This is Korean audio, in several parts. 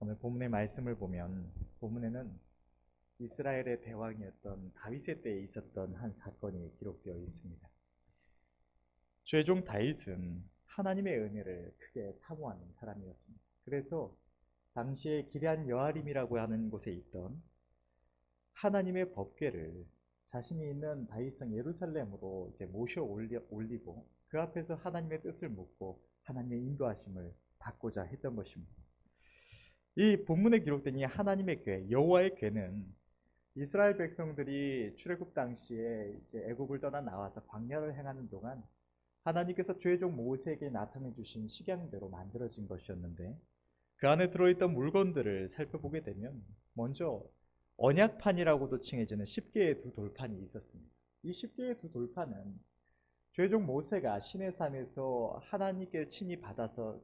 오늘 본문의 말씀을 보면 본문에는 이스라엘의 대왕이었던 다윗의 때에 있었던 한 사건이 기록되어 있습니다. 최종 다윗은 하나님의 은혜를 크게 사모하는 사람이었습니다. 그래서 당시에 기럇 여아림이라고 하는 곳에 있던 하나님의 법궤를 자신이 있는 다윗성 예루살렘으로 이제 모셔 올리고 그 앞에서 하나님의 뜻을 묻고 하나님의 인도하심을 받고자 했던 것입니다. 이 본문에 기록된 이 하나님의 궤, 여호와의 궤는 이스라엘 백성들이 출애굽 당시에 이제 애굽을 떠나 나와서 광야를 행하는 동안 하나님께서 최종 모세에게 나타내 주신 식양대로 만들어진 것이었는데, 그 안에 들어있던 물건들을 살펴보게 되면 먼저 언약판이라고도 칭해지는 10개의 두 돌판이 있었습니다. 이 10개의 두 돌판은 최종 모세가 시내산에서 하나님께 친히 받아서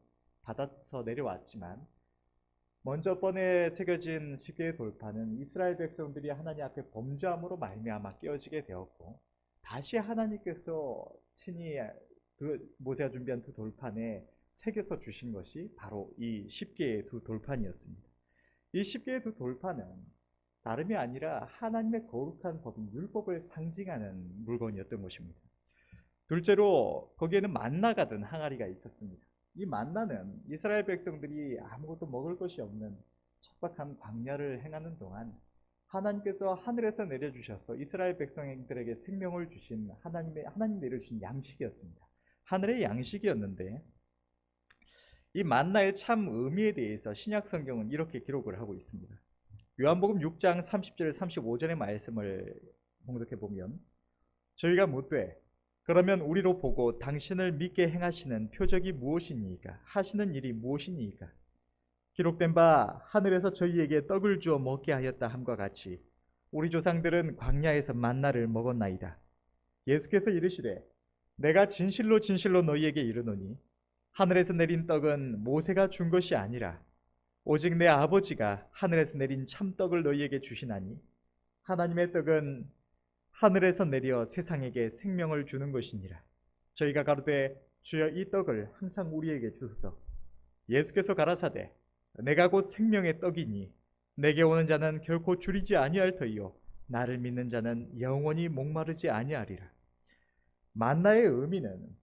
내려왔지만, 먼저 번에 새겨진 10개의 돌판은 이스라엘 백성들이 하나님 앞에 범죄함으로 말미암아 깨어지게 되었고, 다시 하나님께서 친히 모세가 준비한 두 돌판에 새겨서 주신 것이 바로 이 10개의 두 돌판이었습니다. 이 10개의 두 돌판은 다름이 아니라 하나님의 거룩한 법인 율법을 상징하는 물건이었던 것입니다. 둘째로 거기에는 만나가 든 항아리가 있었습니다. 이 만나는 이스라엘 백성들이 아무것도 먹을 것이 없는 척박한 광야를 행하는 동안 하나님께서 하늘에서 내려주셔서 이스라엘 백성들에게 생명을 주신 하나님 내려주신 양식이었습니다. 하늘의 양식이었는데, 이 만나의 참 의미에 대해서 신약 성경은 이렇게 기록을 하고 있습니다. 요한복음 6장 30절 35절의 말씀을 봉독해 보면, 저희가 묻되 그러면 우리로 보고 당신을 믿게 행하시는 표적이 무엇이니까, 하시는 일이 무엇이니까? 기록된 바 하늘에서 저희에게 떡을 주어 먹게 하였다 함과 같이 우리 조상들은 광야에서 만나를 먹었나이다. 예수께서 이르시되 내가 진실로 진실로 너희에게 이르노니 하늘에서 내린 떡은 모세가 준 것이 아니라 오직 내 아버지가 하늘에서 내린 참떡을 너희에게 주시나니, 하나님의 떡은 하늘에서 내려 세상에게 생명을 주는 것이니라. 저희가 가로되 주여 이 떡을 항상 우리에게 주소서. 예수께서 가라사대 내가 곧 생명의 떡이니 내게 오는 자는 결코 줄이지 아니할 터이요 나를 믿는 자는 영원히 목마르지 아니하리라. 만나의 의미는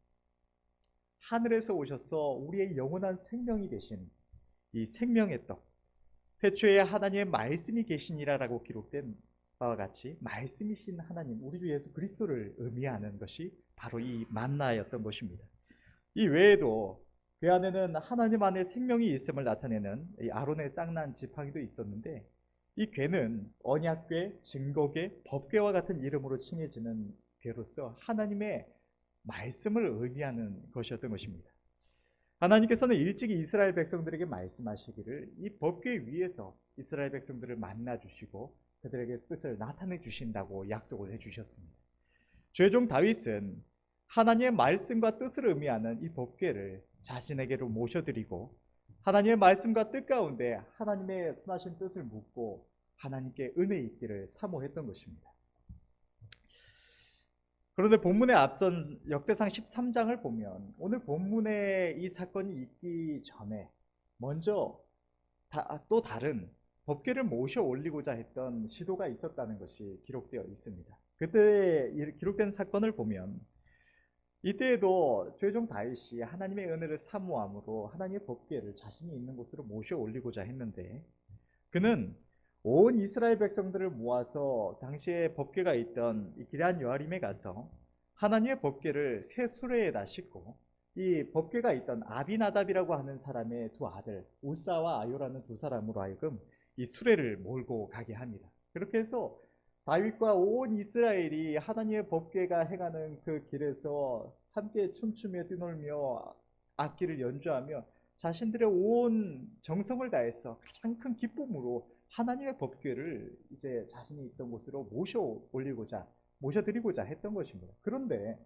하늘에서 오셔서 우리의 영원한 생명이 되신 이 생명의 떡, 태초에 하나님의 말씀이 계시니라라고 기록된 바와 같이 말씀이신 하나님, 우리 주 예수 그리스도를 의미하는 것이 바로 이 만나였던 것입니다. 이 외에도 그 안에는 하나님 안에 생명이 있음을 나타내는 이 아론의 쌍난 지팡이도 있었는데, 이 궤는 언약궤, 증거궤, 법궤와 같은 이름으로 칭해지는 궤로서 하나님의 말씀을 의미하는 것이었던 것입니다. 하나님께서는 일찍이 이스라엘 백성들에게 말씀하시기를 이 법궤 위에서 이스라엘 백성들을 만나 주시고 그들에게 뜻을 나타내 주신다고 약속을 해주셨습니다. 최종 다윗은 하나님의 말씀과 뜻을 의미하는 이 법궤를 자신에게로 모셔드리고 하나님의 말씀과 뜻 가운데 하나님의 선하신 뜻을 묻고 하나님께 은혜 있기를 사모했던 것입니다. 그런데 본문에 앞선 역대상 13장을 보면 오늘 본문에 이 사건이 있기 전에 먼저 또 다른 법궤를 모셔 올리고자 했던 시도가 있었다는 것이 기록되어 있습니다. 그때 기록된 사건을 보면 이때에도 최종 다윗이 하나님의 은혜를 사모함으로 하나님의 법궤를 자신이 있는 곳으로 모셔 올리고자 했는데, 그는 온 이스라엘 백성들을 모아서 당시에 법궤가 있던 이 기럇 여아림에 가서 하나님의 법궤를 새 수레에다 싣고 이 법궤가 있던 아비나답이라고 하는 사람의 두 아들 우사와 아요라는 두 사람으로 하여금 이 수레를 몰고 가게 합니다. 그렇게 해서 다윗과 온 이스라엘이 하나님의 법궤가 행하는 그 길에서 함께 춤추며 뛰놀며 악기를 연주하며 자신들의 온 정성을 다해서 가장 큰 기쁨으로 하나님의 법궤를 이제 자신이 있던 곳으로 모셔드리고자 했던 것입니다. 그런데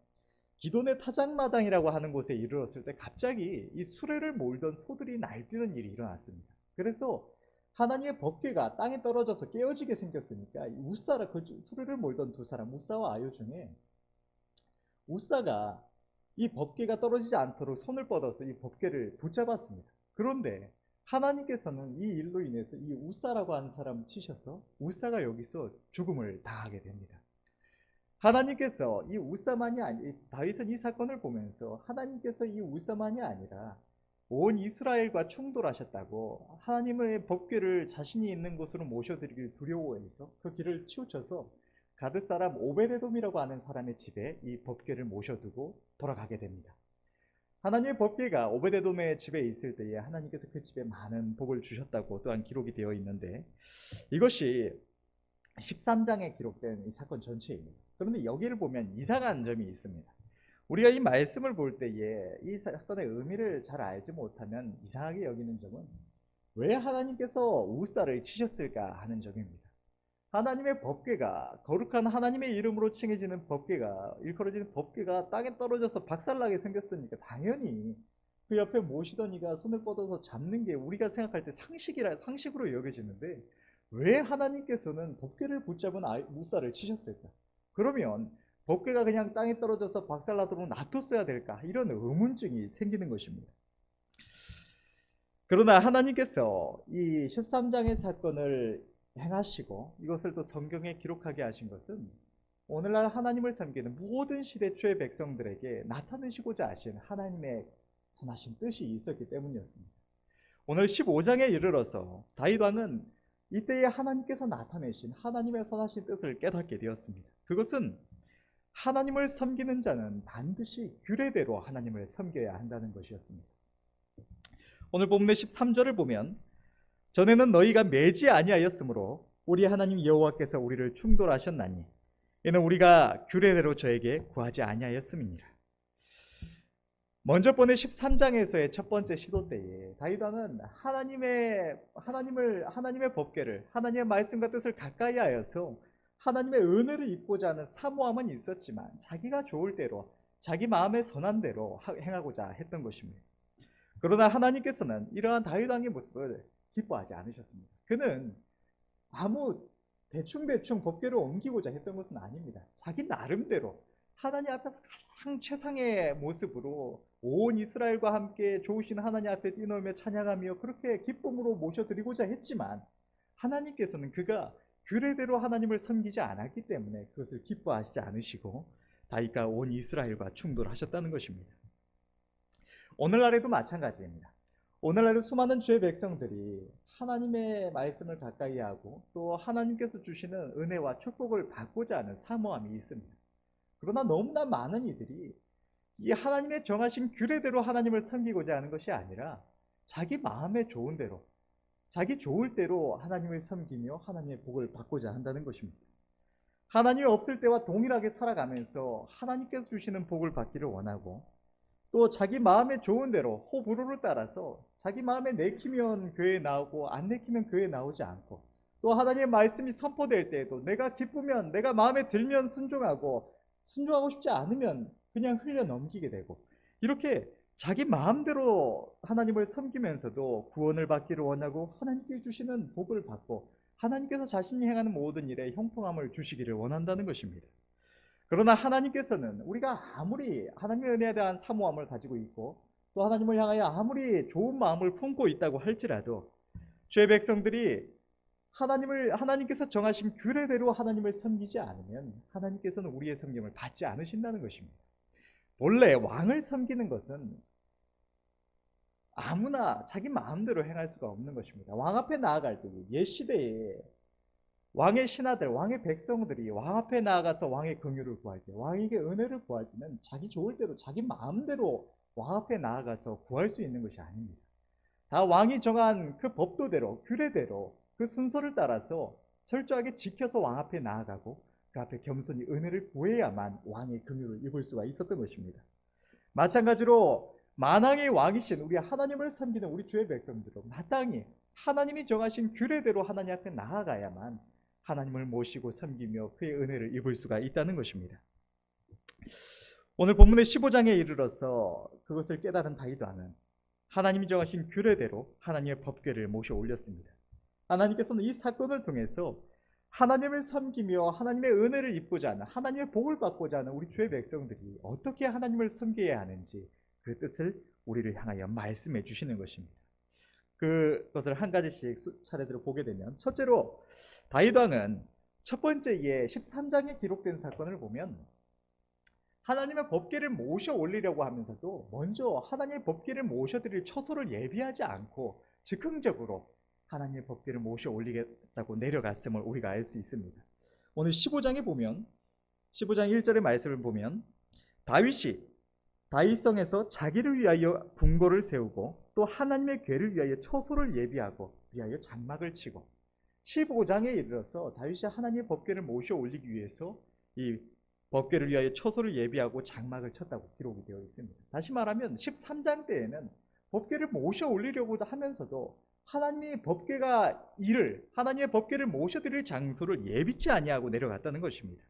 기돈의 타작마당이라고 하는 곳에 이르렀을 때 갑자기 이 수레를 몰던 소들이 날뛰는 일이 일어났습니다. 그래서 하나님의 법궤가 땅에 떨어져서 깨어지게 생겼으니까 우사라, 그 수레를 몰던 두 사람 우사와 아요 중에 우사가 이 법궤가 떨어지지 않도록 손을 뻗어서 이 법궤를 붙잡았습니다. 그런데 하나님께서는 이 일로 인해서 이 우사라고 하는 사람을 치셔서 우사가 여기서 죽음을 당하게 됩니다. 하나님께서 이 우사만이 아니 다윗은 이 사건을 보면서 하나님께서 이 우사만이 아니라 온 이스라엘과 충돌하셨다고 하나님의 법궤를 자신이 있는 곳으로 모셔드리길 두려워해서 그 길을 치우쳐서 가드 사람 오베데돔이라고 하는 사람의 집에 이 법궤를 모셔두고 돌아가게 됩니다. 하나님의 법궤가 오베데돔의 집에 있을 때에 하나님께서 그 집에 많은 복을 주셨다고 또한 기록이 되어 있는데 이것이 13장에 기록된 이 사건 전체입니다. 그런데 여기를 보면 이상한 점이 있습니다. 우리가 이 말씀을 볼 때에 이 사건의 의미를 잘 알지 못하면 이상하게 여기는 점은 왜 하나님께서 우사를 치셨을까 하는 점입니다. 하나님의 법궤가 거룩한 하나님의 이름으로 칭해지는 법궤가 일컬어지는 법궤가 땅에 떨어져서 박살나게 생겼으니까 당연히 그 옆에 모시던 이가 손을 뻗어서 잡는 게 우리가 생각할 때 상식으로 여겨지는데 왜 하나님께서는 법궤를 붙잡은 우사를 치셨을까? 그러면 법궤가 그냥 땅에 떨어져서 박살나도록 놔뒀어야 될까? 이런 의문증이 생기는 것입니다. 그러나 하나님께서 이 13장의 사건을 행하시고 이것을 또 성경에 기록하게 하신 것은 오늘날 하나님을 섬기는 모든 시대 초의 백성들에게 나타내시고자 하신 하나님의 선하신 뜻이 있었기 때문이었습니다. 오늘 15장에 이르러서 다윗 왕은 이때에 하나님께서 나타내신 하나님의 선하신 뜻을 깨닫게 되었습니다. 그것은 하나님을 섬기는 자는 반드시 규례대로 하나님을 섬겨야 한다는 것이었습니다. 오늘 본문의 13절을 보면 전에는 너희가 매지 아니하였으므로 우리 하나님 여호와께서 우리를 충돌하셨나니 이는 우리가 규례대로 저에게 구하지 아니하였음이니라. 먼저 본의 13장에서의 첫 번째 시도 때에 다윗 왕은 하나님의 법궤를 하나님의 말씀과 뜻을 가까이 하여서 하나님의 은혜를 입고자 하는 사모함은 있었지만 자기가 좋을 대로 자기 마음에 선한 대로 행하고자 했던 것입니다. 그러나 하나님께서는 이러한 다윗 왕의 모습을 기뻐하지 않으셨습니다. 그는 아무 대충 법궤를 옮기고자 했던 것은 아닙니다. 자기 나름대로 하나님 앞에서 가장 최상의 모습으로 온 이스라엘과 함께 좋으신 하나님 앞에 뛰놀며 찬양하며 그렇게 기쁨으로 모셔드리고자 했지만 하나님께서는 그가 규례대로 하나님을 섬기지 않았기 때문에 그것을 기뻐하시지 않으시고 다윗과 온 이스라엘과 충돌하셨다는 것입니다. 오늘날에도 마찬가지입니다. 오늘날의 수많은 주의 백성들이 하나님의 말씀을 가까이 하고 또 하나님께서 주시는 은혜와 축복을 받고자 하는 사모함이 있습니다. 그러나 너무나 많은 이들이 이 하나님의 정하신 규례대로 하나님을 섬기고자 하는 것이 아니라 자기 마음에 좋은 대로 자기 좋을 대로 하나님을 섬기며 하나님의 복을 받고자 한다는 것입니다. 하나님이 없을 때와 동일하게 살아가면서 하나님께서 주시는 복을 받기를 원하고 또 자기 마음에 좋은 대로 호불호를 따라서 자기 마음에 내키면 교회에 나오고 안 내키면 교회에 나오지 않고 또 하나님의 말씀이 선포될 때에도 내가 기쁘면 내가 마음에 들면 순종하고 순종하고 싶지 않으면 그냥 흘려 넘기게 되고 이렇게 자기 마음대로 하나님을 섬기면서도 구원을 받기를 원하고 하나님께 주시는 복을 받고 하나님께서 자신이 행하는 모든 일에 형통함을 주시기를 원한다는 것입니다. 그러나 하나님께서는 우리가 아무리 하나님의 은혜에 대한 사모함을 가지고 있고 또 하나님을 향하여 아무리 좋은 마음을 품고 있다고 할지라도 죄 백성들이 하나님께서 정하신 규례대로 하나님을 섬기지 않으면 하나님께서는 우리의 섬김을 받지 않으신다는 것입니다. 본래 왕을 섬기는 것은 아무나 자기 마음대로 행할 수가 없는 것입니다. 왕 앞에 나아갈 때 옛 시대에 왕의 신하들, 왕의 백성들이 왕 앞에 나아가서 왕의 긍휼을 구할 때, 왕에게 은혜를 구할 때는 자기 좋을 대로 자기 마음대로 왕 앞에 나아가서 구할 수 있는 것이 아닙니다. 다 왕이 정한 그 법도대로 규례대로 그 순서를 따라서 철저하게 지켜서 왕 앞에 나아가고 그 앞에 겸손히 은혜를 구해야만 왕의 긍휼을 입을 수가 있었던 것입니다. 마찬가지로 만왕의 왕이신 우리 하나님을 섬기는 우리 주의 백성들은 마땅히 하나님이 정하신 규례대로 하나님 앞에 나아가야만 하나님을 모시고 섬기며 그의 은혜를 입을 수가 있다는 것입니다. 오늘 본문의 15장에 이르러서 그것을 깨달은 다윗 왕은 하나님이 정하신 규례대로 하나님의 법궤를 모셔 올렸습니다. 하나님께서는 이 사건을 통해서 하나님을 섬기며 하나님의 은혜를 입고자 하는 하나님의 복을 받고자 하는 우리 주의 백성들이 어떻게 하나님을 섬겨야 하는지 그 뜻을 우리를 향하여 말씀해 주시는 것입니다. 그것을 한 가지씩 차례대로 보게 되면, 첫째로 다윗 왕은 첫 번째 13장에 기록된 사건을 보면 하나님의 법궤를 모셔 올리려고 하면서도 먼저 하나님의 법궤를 모셔드릴 처소를 예비하지 않고 즉흥적으로 하나님의 법궤를 모셔 올리겠다고 내려갔음을 우리가 알 수 있습니다. 오늘 15장에 보면 15장 1절의 말씀을 보면 다윗이 다윗성에서 자기를 위하여 궁궐을 세우고 또 하나님의 궤를 위하여 처소를 예비하고 위하여 장막을 치고, 15장에 이르러서 다윗이 하나님의 법궤를 모셔 올리기 위해서 이 법궤를 위하여 처소를 예비하고 장막을 쳤다고 기록이 되어 있습니다. 다시 말하면 13장 때에는 법궤를 모셔 올리려고 하면서도 하나님의 법궤가 하나님의 법궤를 모셔드릴 장소를 예비치 아니하고 내려갔다는 것입니다.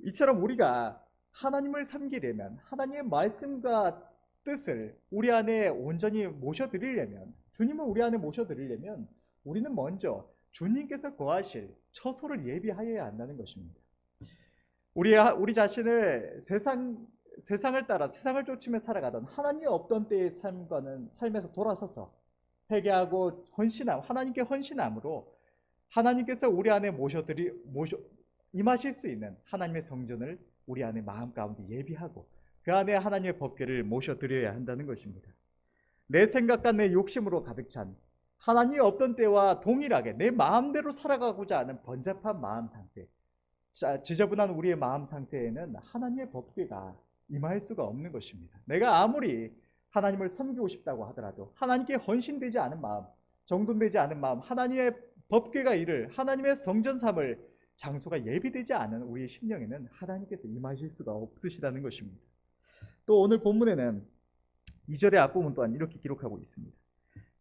이처럼 우리가 하나님을 섬기려면, 하나님의 말씀과 뜻을 우리 안에 온전히 모셔드리려면, 주님을 우리 안에 모셔드리려면 우리는 먼저 주님께서 거하실 처소를 예비하여야 한다는 것입니다. 우리 자신을 세상을 따라 세상을 쫓으며 살아가던 하나님이 없던 때의 삶에서 돌아서서 회개하고 하나님께 헌신함으로 하나님께서 우리 안에 임하실 수 있는 하나님의 성전을 우리 안에 마음 가운데 예비하고 그 안에 하나님의 법궤를 모셔드려야 한다는 것입니다. 내 생각과 내 욕심으로 가득 찬, 하나님이 없던 때와 동일하게 내 마음대로 살아가고자 하는 번잡한 마음 상태, 지저분한 우리의 마음 상태에는 하나님의 법궤가 임할 수가 없는 것입니다. 내가 아무리 하나님을 섬기고 싶다고 하더라도 하나님께 헌신되지 않은 마음, 정돈되지 않은 마음, 하나님의 법궤가 하나님의 성전 삼을 장소가 예비되지 않은 우리의 심령에는 하나님께서 임하실 수가 없으시다는 것입니다. 또 오늘 본문에는 2절의 앞부분 또한 이렇게 기록하고 있습니다.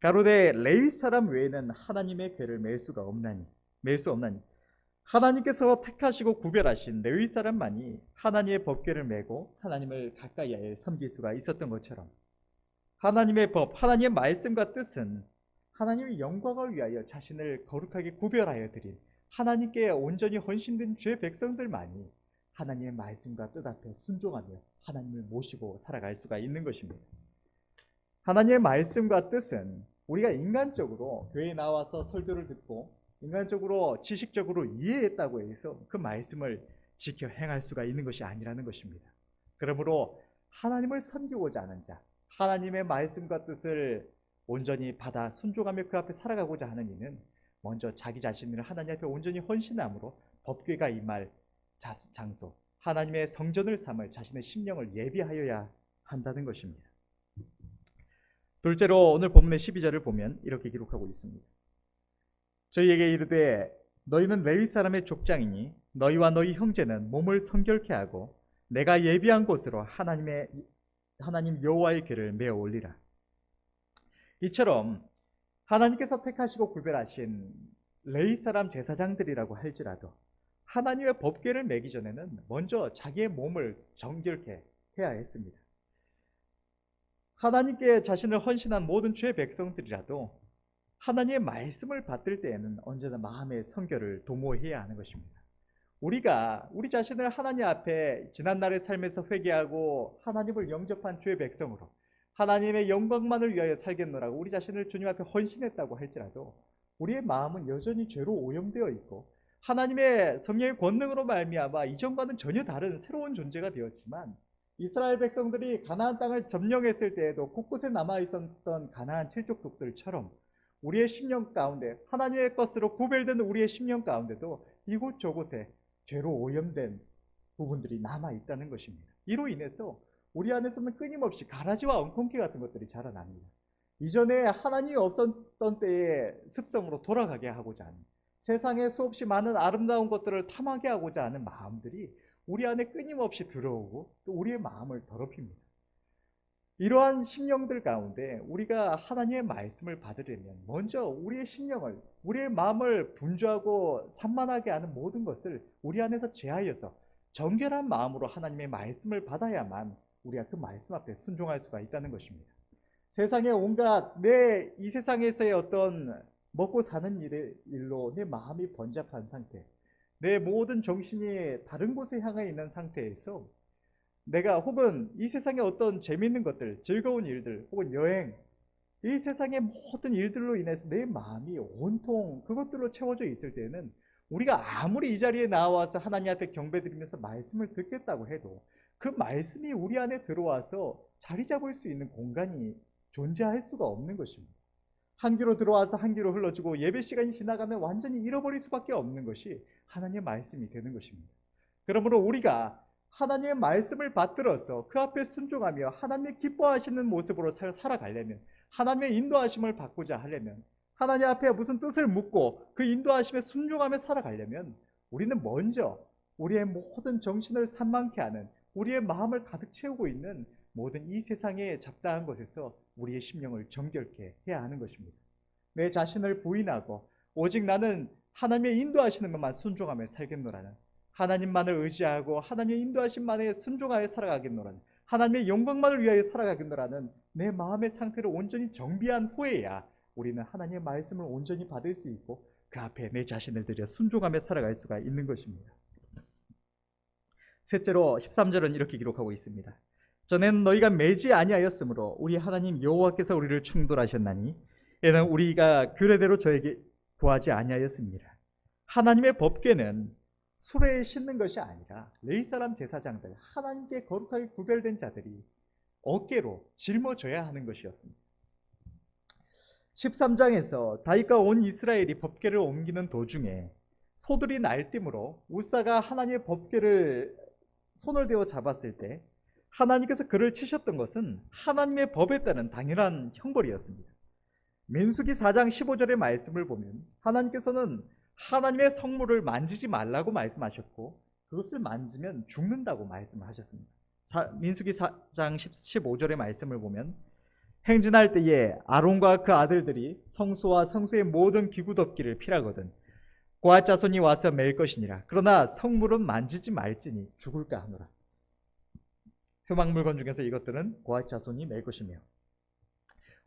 가로되 레위 사람 외에는 하나님의 궤를 맬 수 없나니 하나님께서 택하시고 구별하신 레위 사람만이 하나님의 법궤를 메고 하나님을 가까이하여 섬길 수가 있었던 것처럼, 하나님의 법, 하나님의 말씀과 뜻은 하나님의 영광을 위하여 자신을 거룩하게 구별하여 드린 하나님께 온전히 헌신된 주의 백성들만이 하나님의 말씀과 뜻 앞에 순종하며 하나님을 모시고 살아갈 수가 있는 것입니다. 하나님의 말씀과 뜻은 우리가 인간적으로 교회에 나와서 설교를 듣고 인간적으로 지식적으로 이해했다고 해서 그 말씀을 지켜 행할 수가 있는 것이 아니라는 것입니다. 그러므로 하나님을 섬기고자 하는 자, 하나님의 말씀과 뜻을 온전히 받아 순종하며 그 앞에 살아가고자 하는 이는 먼저 자기 자신을 하나님 앞에 온전히 헌신함으로 법궤가 임할 장소, 하나님의 성전을 삼을 자신의 심령을 예비하여야 한다는 것입니다. 둘째로 오늘 본문의 12절을 보면 이렇게 기록하고 있습니다. 저희에게 이르되 너희는 레위 사람의 족장이니 너희와 너희 형제는 몸을 성결케 하고 내가 예비한 곳으로 하나님 여호와의 궤를 메어 올리라. 이처럼 하나님께서 택하시고 구별하신 레위 사람 제사장들이라고 할지라도 하나님의 법궤를 메기 전에는 먼저 자기의 몸을 정결케 해야 했습니다. 하나님께 자신을 헌신한 모든 주의 백성들이라도 하나님의 말씀을 받들 때에는 언제나 마음의 성결을 도모해야 하는 것입니다. 우리가 우리 자신을 하나님 앞에 지난날의 삶에서 회개하고 하나님을 영접한 주의 백성으로 하나님의 영광만을 위하여 살겠노라고 우리 자신을 주님 앞에 헌신했다고 할지라도 우리의 마음은 여전히 죄로 오염되어 있고 하나님의 성령의 권능으로 말미암아 이전과는 전혀 다른 새로운 존재가 되었지만, 이스라엘 백성들이 가나안 땅을 점령했을 때에도 곳곳에 남아있었던 가나안 칠족속들처럼 우리의 심령 가운데 하나님의 것으로 구별된 우리의 심령 가운데도 이곳저곳에 죄로 오염된 부분들이 남아있다는 것입니다. 이로 인해서 우리 안에서는 끊임없이 가라지와 엉겅퀴 같은 것들이 자라납니다. 이전에 하나님이 없었던 때의 습성으로 돌아가게 하고자 하는, 세상에 수없이 많은 아름다운 것들을 탐하게 하고자 하는 마음들이 우리 안에 끊임없이 들어오고 또 우리의 마음을 더럽힙니다. 이러한 심령들 가운데 우리가 하나님의 말씀을 받으려면 먼저 우리의 심령을, 우리의 마음을 분주하고 산만하게 하는 모든 것을 우리 안에서 제하여서 정결한 마음으로 하나님의 말씀을 받아야만 우리가 그 말씀 앞에 순종할 수가 있다는 것입니다. 세상에 온갖 이 세상에서의 어떤 먹고 사는 일로 내 마음이 번잡한 상태, 내 모든 정신이 다른 곳에 향해 있는 상태에서 내가 혹은 이 세상의 어떤 재미있는 것들, 즐거운 일들, 혹은 여행, 이 세상의 모든 일들로 인해서 내 마음이 온통 그것들로 채워져 있을 때는 우리가 아무리 이 자리에 나와서 하나님 앞에 경배드리면서 말씀을 듣겠다고 해도 그 말씀이 우리 안에 들어와서 자리 잡을 수 있는 공간이 존재할 수가 없는 것입니다. 한 귀로 들어와서 한 귀로 흘러주고 예배 시간이 지나가면 완전히 잃어버릴 수밖에 없는 것이 하나님의 말씀이 되는 것입니다. 그러므로 우리가 하나님의 말씀을 받들어서 그 앞에 순종하며 하나님의 기뻐하시는 모습으로 살아가려면, 하나님의 인도하심을 받고자 하려면, 하나님 앞에 무슨 뜻을 묻고 그 인도하심에 순종하며 살아가려면 우리는 먼저 우리의 모든 정신을 산만케 하는, 우리의 마음을 가득 채우고 있는 모든 이 세상의 잡다한 것에서 우리의 심령을 정결케 해야 하는 것입니다. 내 자신을 부인하고 오직 나는 하나님의 인도하시는 것만 순종하며 살겠노라는, 하나님만을 의지하고 하나님의 인도하심만에 순종하여 살아가겠노라는, 하나님의 영광만을 위하여 살아가겠노라는 내 마음의 상태를 온전히 정비한 후에야 우리는 하나님의 말씀을 온전히 받을 수 있고 그 앞에 내 자신을 들여 순종하며 살아갈 수가 있는 것입니다. 셋째로 13절은 이렇게 기록하고 있습니다. 전에는 너희가 매지 아니하였으므로 우리 하나님 여호와께서 우리를 충돌하셨나니 이는 우리가 규례대로 저에게 구하지 아니하였습니다. 하나님의 법궤는 수레에 싣는 것이 아니라 레위 사람 제사장들, 하나님께 거룩하게 구별된 자들이 어깨로 짊어져야 하는 것이었습니다. 13장에서 다윗과 온 이스라엘이 법궤를 옮기는 도중에 소들이 날뛰므로 우사가 하나님의 법궤를 손을 대어 잡았을 때 하나님께서 그를 치셨던 것은 하나님의 법에 따른 당연한 형벌이었습니다. 민수기 4장 15절의 말씀을 보면 하나님께서는 하나님의 성물을 만지지 말라고 말씀하셨고 그것을 만지면 죽는다고 말씀을 하셨습니다. 민수기 4장 15절의 말씀을 보면 행진할 때에 아론과 그 아들들이 성소와 성소의 모든 기구 덮기를 피하거든 고앗 자손이 와서 맬 것이니라. 그러나 성물은 만지지 말지니 죽을까 하노라. 회막 물건 중에서 이것들은 고앗 자손이 맬 것이며,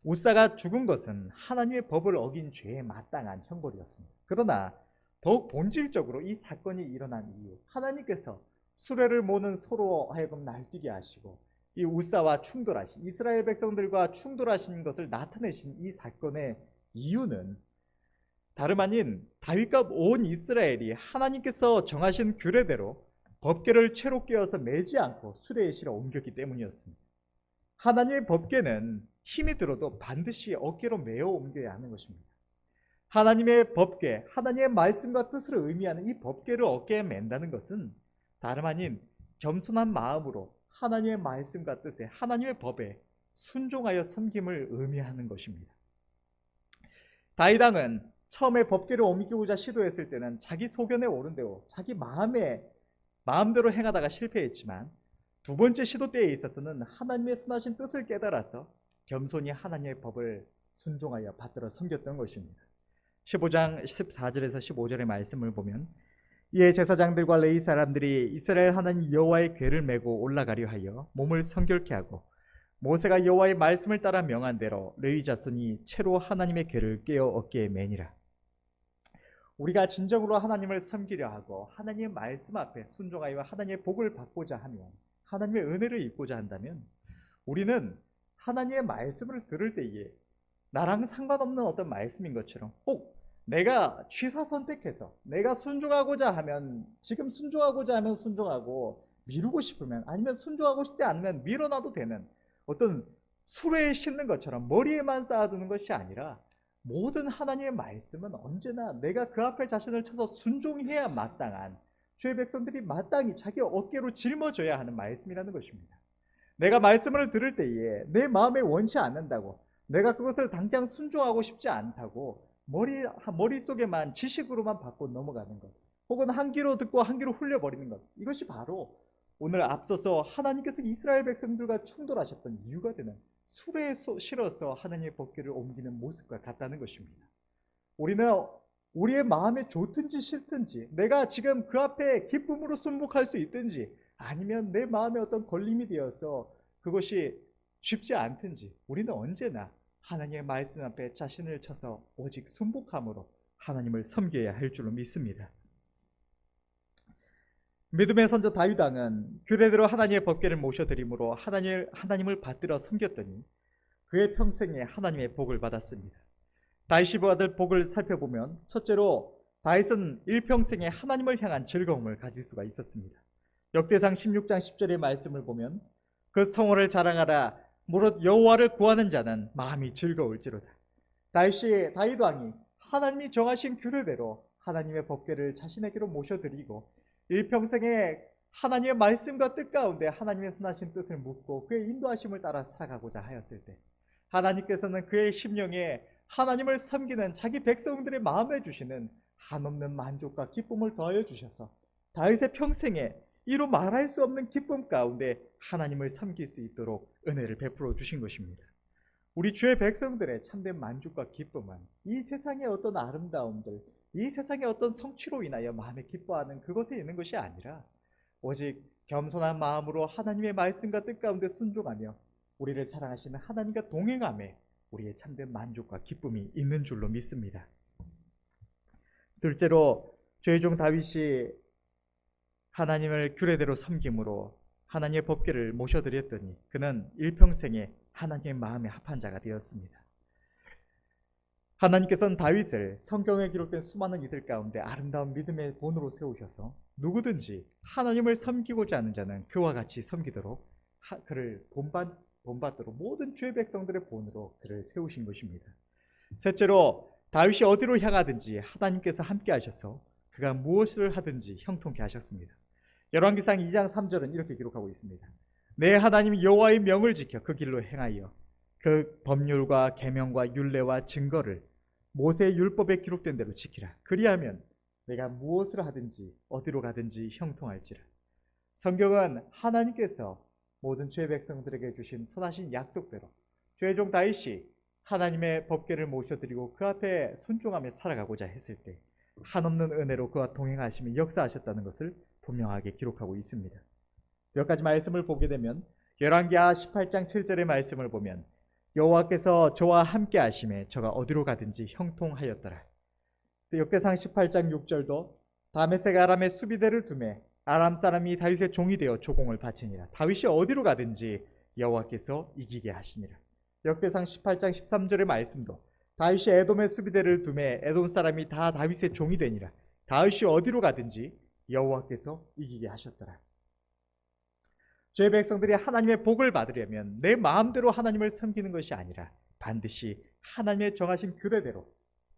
우사가 죽은 것은 하나님의 법을 어긴 죄에 마땅한 형벌이었습니다. 그러나 더욱 본질적으로 이 사건이 일어난 이유, 하나님께서 수레를 모는 소로 하여금 날뛰게 하시고 이 우사와 충돌하신, 이스라엘 백성들과 충돌하신 것을 나타내신 이 사건의 이유는 다름 아닌 다윗과 온 이스라엘이 하나님께서 정하신 규례대로 법궤를 채로 꿰어서 매지 않고 수레에 실어 옮겼기 때문이었습니다. 하나님의 법궤는 힘이 들어도 반드시 어깨로 메어 옮겨야 하는 것입니다. 하나님의 법궤, 하나님의 말씀과 뜻을 의미하는 이 법궤를 어깨에 맨다는 것은 다름 아닌 겸손한 마음으로 하나님의 말씀과 뜻에, 하나님의 법에 순종하여 섬김을 의미하는 것입니다. 다윗 왕은 처음에 법궤를 옮기고자 시도했을 때는 자기 소견에 오른 대로 자기 마음대로 행하다가 실패했지만 두 번째 시도 때에 있어서는 하나님의 선하신 뜻을 깨달아서 겸손히 하나님의 법을 순종하여 받들어 섬겼던 것입니다. 15장 14절에서 15절의 말씀을 보면 이에 제사장들과 레위 사람들이 이스라엘 하나님 여호와의 궤를 메고 올라가려 하여 몸을 성결케 하고 모세가 여호와의 말씀을 따라 명한 대로 레위 자손이 채로 하나님의 궤를 꿰어 어깨에 매니라. 우리가 진정으로 하나님을 섬기려 하고 하나님의 말씀 앞에 순종하여 하나님의 복을 받고자 하면, 하나님의 은혜를 입고자 한다면 우리는 하나님의 말씀을 들을 때에 나랑 상관없는 어떤 말씀인 것처럼 혹 내가 취사 선택해서 내가 순종하고자 하면 지금 순종하고자 하면 순종하고 미루고 싶으면 아니면 순종하고 싶지 않으면 밀어놔도 되는 어떤 수레에 싣는 것처럼 머리에만 쌓아두는 것이 아니라 모든 하나님의 말씀은 언제나 내가 그 앞에 자신을 쳐서 순종해야 마땅한, 주의 백성들이 마땅히 자기 어깨로 짊어져야 하는 말씀이라는 것입니다. 내가 말씀을 들을 때에 내 마음에 원치 않는다고, 내가 그것을 당장 순종하고 싶지 않다고 머릿속에만 지식으로만 받고 넘어가는 것, 혹은 한 귀로 듣고 한 귀로 흘려버리는 것, 이것이 바로 오늘 앞서서 하나님께서 이스라엘 백성들과 충돌하셨던 이유가 되는 수레에 실어서 하나님의 법궤를 옮기는 모습과 같다는 것입니다. 우리는 우리의 마음에 좋든지 싫든지, 내가 지금 그 앞에 기쁨으로 순복할 수 있든지 아니면 내 마음에 어떤 걸림이 되어서 그것이 쉽지 않든지 우리는 언제나 하나님의 말씀 앞에 자신을 쳐서 오직 순복함으로 하나님을 섬겨야 할 줄로 믿습니다. 믿음의 선조 다윗 왕은 규례대로 하나님의 법궤를 모셔드림으로 하나님을 받들어 섬겼더니 그의 평생에 하나님의 복을 받았습니다. 다윗이 받을 복을 살펴보면 첫째로 다윗은 일평생에 하나님을 향한 즐거움을 가질 수가 있었습니다. 역대상 16장 10절의 말씀을 보면 그 성호를 자랑하라 무릇 여호와를 구하는 자는 마음이 즐거울지로다. 다윗 왕이 하나님이 정하신 규례대로 하나님의 법궤를 자신에게로 모셔드리고 일평생에 하나님의 말씀과 뜻 가운데 하나님의 선하신 뜻을 묻고 그의 인도하심을 따라 살아가고자 하였을 때 하나님께서는 그의 심령에 하나님을 섬기는 자기 백성들의 마음에 주시는 한없는 만족과 기쁨을 더하여 주셔서 다윗의 평생에 이루 말할 수 없는 기쁨 가운데 하나님을 섬길 수 있도록 은혜를 베풀어 주신 것입니다. 우리 주의 백성들의 참된 만족과 기쁨은 이 세상의 어떤 아름다움들, 이 세상의 어떤 성취로 인하여 마음에 기뻐하는 그것에 있는 것이 아니라 오직 겸손한 마음으로 하나님의 말씀과 뜻 가운데 순종하며 우리를 사랑하시는 하나님과 동행함에 우리의 참된 만족과 기쁨이 있는 줄로 믿습니다. 둘째로 주의 종 다윗이 하나님을 규례대로 섬김으로 하나님의 법궤를 모셔드렸더니 그는 일평생에 하나님의 마음에 합한 자가 되었습니다. 하나님께서는 다윗을 성경에 기록된 수많은 이들 가운데 아름다운 믿음의 본으로 세우셔서 누구든지 하나님을 섬기고자 하는 자는 그와 같이 섬기도록 그를 본받도록 모든 주의 백성들의 본으로 그를 세우신 것입니다. 셋째로 다윗이 어디로 향하든지 하나님께서 함께 하셔서 그가 무엇을 하든지 형통케 하셨습니다. 열왕기상 2장 3절은 이렇게 기록하고 있습니다. 내 하나님 여호와의 명을 지켜 그 길로 행하여 그 법률과 계명과 율례와 증거를 모세의 율법에 기록된 대로 지키라. 그리하면 내가 무엇을 하든지 어디로 가든지 형통할지라. 성경은 하나님께서 모든 주의 백성들에게 주신 선하신 약속대로 주의 종 다윗이 하나님의 법궤를 모셔드리고 그 앞에 순종하며 살아가고자 했을 때 한없는 은혜로 그와 동행하시며 역사하셨다는 것을 분명하게 기록하고 있습니다. 몇 가지 말씀을 보게 되면 열왕기하 18장 7절의 말씀을 보면 여호와께서 저와 함께 하심에 저가 어디로 가든지 형통하였더라. 역대상 18장 6절도 다메섹 아람의 수비대를 두매 아람 사람이 다윗의 종이 되어 조공을 바치니라. 다윗이 어디로 가든지 여호와께서 이기게 하시니라. 역대상 18장 13절의 말씀도 다윗이 에돔의 수비대를 두매 에돔 사람이 다 다윗의 종이 되니라. 다윗이 어디로 가든지 여호와께서 이기게 하셨더라. 주의 백성들이 하나님의 복을 받으려면 내 마음대로 하나님을 섬기는 것이 아니라 반드시 하나님의 정하신 규례대로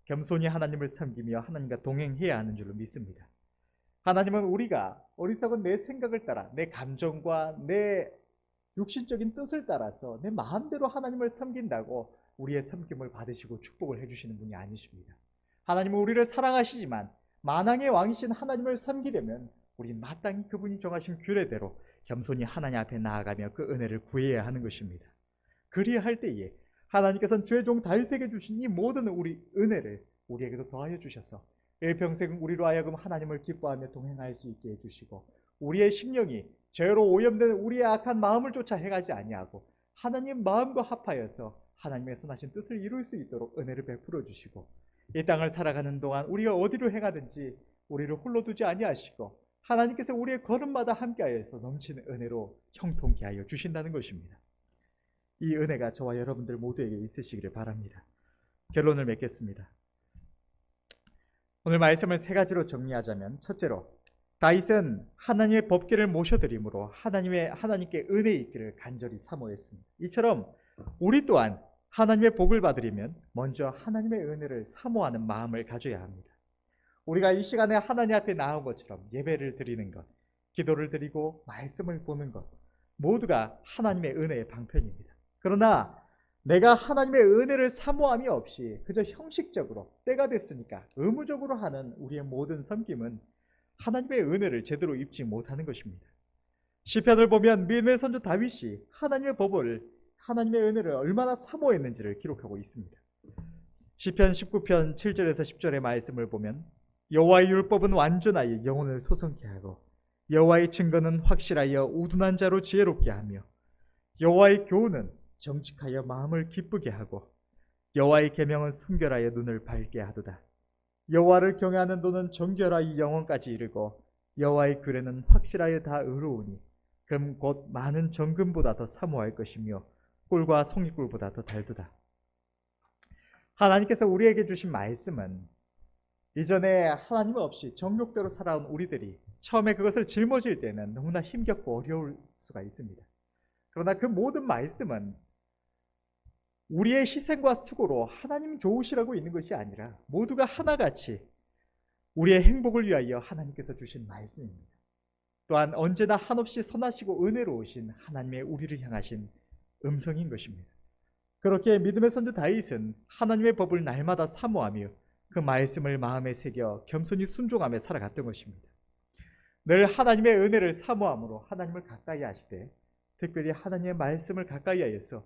겸손히 하나님을 섬기며 하나님과 동행해야 하는 줄로 믿습니다. 하나님은 우리가 어리석은 내 생각을 따라 내 감정과 내 육신적인 뜻을 따라서 내 마음대로 하나님을 섬긴다고 우리의 섬김을 받으시고 축복을 해주시는 분이 아니십니다. 하나님은 우리를 사랑하시지만 만왕의 왕이신 하나님을 섬기려면 우리 마땅히 그분이 정하신 규례대로 겸손히 하나님 앞에 나아가며 그 은혜를 구해야 하는 것입니다. 그리할 때에 하나님께서는 주의 종 다윗에게 주신 이 모든 우리 은혜를 우리에게도 더하여 주셔서 일평생 우리로 하여금 하나님을 기뻐하며 동행할 수 있게 해주시고 우리의 심령이 죄로 오염된 우리의 악한 마음을 쫓아 행하지 아니하고 하나님 마음과 합하여서 하나님의 선하신 뜻을 이룰 수 있도록 은혜를 베풀어 주시고 이 땅을 살아가는 동안 우리가 어디로 행하든지 우리를 홀로 두지 아니하시고 하나님께서 우리의 걸음마다 함께하여서 넘치는 은혜로 형통케 하여 주신다는 것입니다. 이 은혜가 저와 여러분들 모두에게 있으시기를 바랍니다. 결론을 맺겠습니다. 오늘 말씀을 세 가지로 정리하자면 첫째로 다윗은 하나님의 법궤를 모셔드림으로 하나님께 은혜 있기를 간절히 사모했습니다. 이처럼 우리 또한 하나님의 복을 받으려면 먼저 하나님의 은혜를 사모하는 마음을 가져야 합니다. 우리가 이 시간에 하나님 앞에 나온 것처럼 예배를 드리는 것, 기도를 드리고 말씀을 보는 것 모두가 하나님의 은혜의 방편입니다. 그러나 내가 하나님의 은혜를 사모함이 없이 그저 형식적으로 때가 됐으니까 의무적으로 하는 우리의 모든 섬김은 하나님의 은혜를 제대로 입지 못하는 것입니다. 시편을 보면 믿음의 선조 다윗이 하나님의 법을 하나님의 은혜를 얼마나 사모했는지를 기록하고 있습니다. 시편 19편 7절에서 10절의 말씀을 보면 여호와의 율법은 완전하여 영혼을 소성케 하고 여호와의 증거는 확실하여 우둔한 자로 지혜롭게 하며 여호와의 교훈은 정직하여 마음을 기쁘게 하고 여호와의 계명은 순결하여 눈을 밝게 하도다. 여호와를 경외하는 도는 정결하여 영원까지 이르고 여호와의 규례는 확실하여 다 의로우니 금 곧 많은 정금보다 더 사모할 것이며 꿀과 송이꿀보다 더 달도다. 하나님께서 우리에게 주신 말씀은 이전에 하나님 없이 정욕대로 살아온 우리들이 처음에 그것을 짊어질 때는 너무나 힘겹고 어려울 수가 있습니다. 그러나 그 모든 말씀은 우리의 희생과 수고로 하나님 좋으시라고 있는 것이 아니라 모두가 하나같이 우리의 행복을 위하여 하나님께서 주신 말씀입니다. 또한 언제나 한없이 선하시고 은혜로우신 하나님의 우리를 향하신 음성인 것입니다. 그렇게 믿음의 선조 다윗은 하나님의 법을 날마다 사모하며 그 말씀을 마음에 새겨 겸손히 순종하며 살아갔던 것입니다. 늘 하나님의 은혜를 사모함으로 하나님을 가까이 하시되 특별히 하나님의 말씀을 가까이 하여서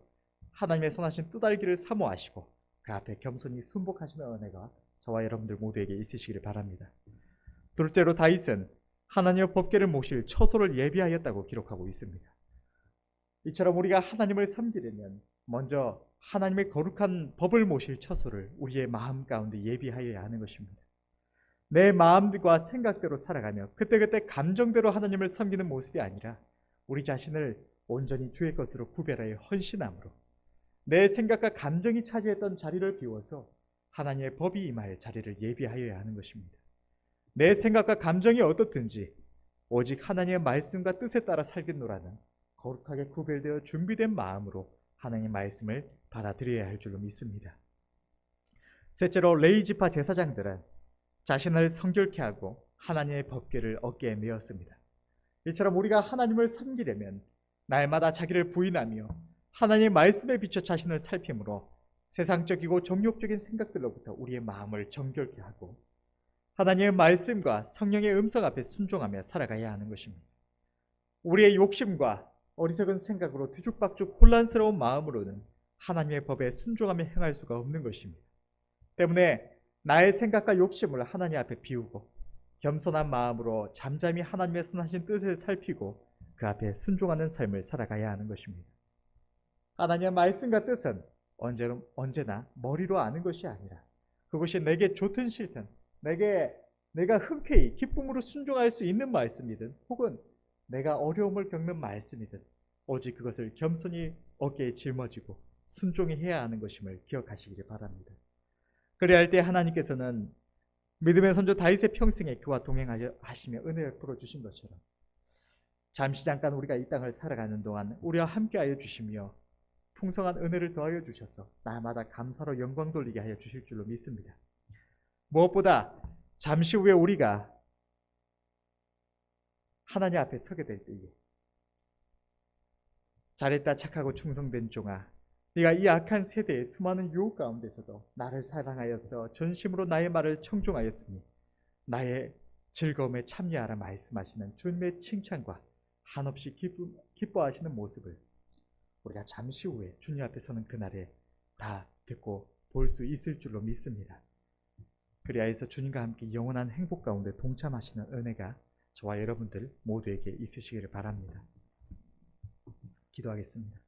하나님의 선하신 뜻알기를 사모하시고 그 앞에 겸손히 순복하시는 은혜가 저와 여러분들 모두에게 있으시기를 바랍니다. 둘째로 다윗은 하나님의 법궤를 모실 처소를 예비하였다고 기록하고 있습니다. 이처럼 우리가 하나님을 섬기려면 먼저 하나님의 거룩한 법을 모실 처소를 우리의 마음 가운데 예비하여야 하는 것입니다. 내 마음과 생각대로 살아가며 그때그때 감정대로 하나님을 섬기는 모습이 아니라 우리 자신을 온전히 주의 것으로 구별하여 헌신함으로 내 생각과 감정이 차지했던 자리를 비워서 하나님의 법이 임할 자리를 예비하여야 하는 것입니다. 내 생각과 감정이 어떻든지 오직 하나님의 말씀과 뜻에 따라 살겠노라는 거룩하게 구별되어 준비된 마음으로 하나님의 말씀을 받아들여야 할 줄로 믿습니다. 셋째로 레위지파 제사장들은 자신을 성결케 하고 하나님의 법궤를 어깨에 메었습니다. 이처럼 우리가 하나님을 섬기려면 날마다 자기를 부인하며 하나님의 말씀에 비춰 자신을 살핌으로 세상적이고 정욕적인 생각들로부터 우리의 마음을 정결케 하고 하나님의 말씀과 성령의 음성 앞에 순종하며 살아가야 하는 것입니다. 우리의 욕심과 어리석은 생각으로 뒤죽박죽 혼란스러운 마음으로는 하나님의 법에 순종하며 행할 수가 없는 것입니다. 때문에 나의 생각과 욕심을 하나님 앞에 비우고 겸손한 마음으로 잠잠히 하나님의 선하신 뜻을 살피고 그 앞에 순종하는 삶을 살아가야 하는 것입니다. 하나님의 말씀과 뜻은 언제나 머리로 아는 것이 아니라 그것이 내게 좋든 싫든 내가 흔쾌히 기쁨으로 순종할 수 있는 말씀이든 혹은 내가 어려움을 겪는 말씀이든 오직 그것을 겸손히 어깨에 짊어지고 순종히 해야 하는 것임을 기억하시기를 바랍니다. 그래야 할 때 하나님께서는 믿음의 선조 다윗의 평생에 그와 동행하시며 은혜를 베풀어 주신 것처럼 잠시 잠깐 우리가 이 땅을 살아가는 동안 우리와 함께하여 주시며 풍성한 은혜를 더하여 주셔서 날마다 감사로 영광 돌리게 하여 주실 줄로 믿습니다. 무엇보다 잠시 후에 우리가 하나님 앞에 서게 될 때에 잘했다 착하고 충성된 종아, 네가 이 악한 세대의 수많은 유혹 가운데서도 나를 사랑하여서 전심으로 나의 말을 청종하였으니 나의 즐거움에 참여하라 말씀하시는 주님의 칭찬과 한없이 기뻐하시는 모습을 우리가 잠시 후에 주님 앞에 서는 그날에 다 듣고 볼 수 있을 줄로 믿습니다. 그리하여서 주님과 함께 영원한 행복 가운데 동참하시는 은혜가 저와 여러분들 모두에게 있으시기를 바랍니다. 기도하겠습니다.